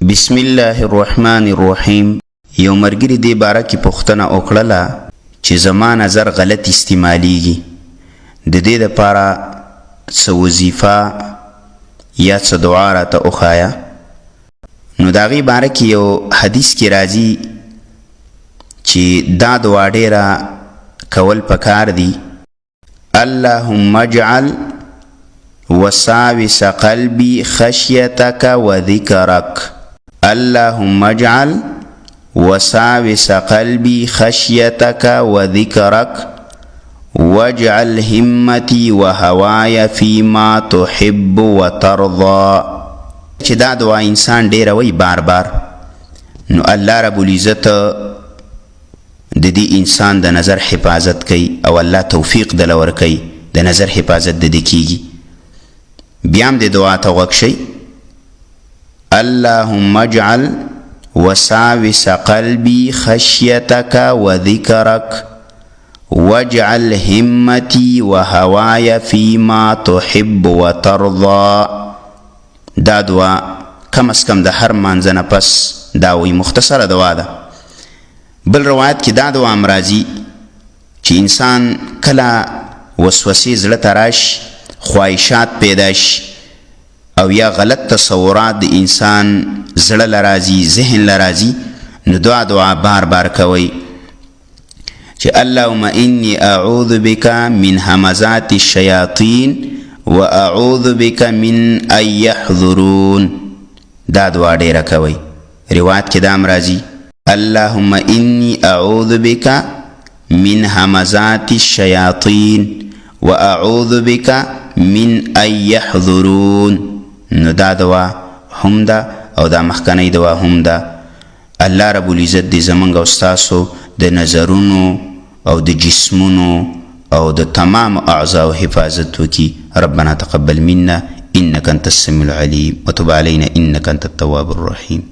بسم الله الرحمن الرحیم. یو مرګری دی باره کې پوښتنه وکړله چې زما نظر غلط استعمالیږي، د دې دپاره څه وظیفه یا څه دعا راته وښایه. نو د هغې باره کې یو حدیث کې راځي چې دا دعا ډیره کول پکار دي. اللهم اجعل وساوس قلبي خشيتك وذكرك. اللهم اجعل وساوس قلبي خشيتك وذكرك واجعل همتي وهواي فيما تحب وترضى. چې دا دعا انسان ډیره وی بار بار، نو الله رب العزت د دې انسان د نظر حفاظت کوي او الله توفیق دل ورکوي، د نظر حفاظت د دې کیږي. بیا هم د دعا ته غوږ شئ. اللهم اجعل وساوس قلبي خشيتك وذكرك واجعل همتي وهواي فيما تحب وترضى. دا دعا کم از کم د هر مانځه نه پس دا وی مختصره دعا ده. بل روایت کې دا دعا هم راځي چې انسان کله وسوسې زړه ته راشي، خواهشات پیدا شي او یا غلط تصورات د انسان زړه لرازي، ذهن لرازي، نو دعا بار بار کوي چې اللهم انی اعوذ بک من همزات الشیاطین و اعوذ بک من ان یحضرون. دا دعا ډیره کوي. روایت کې دا هم راځي اللهم انی اعوذ بک من همزات الشیاطین و اعوذ بک من ان یحضرون. نو دا دعا هم ده او دا مخکنی دعا هم ده. الله رب العزت دې زمونږ او ستاسو د نظرونو او د جسمونو او د تمام اعضاء حفاظت وکي. ربنا تقبل منا انك انت السميع العليم وتب علينا انك انت التواب الرحيم.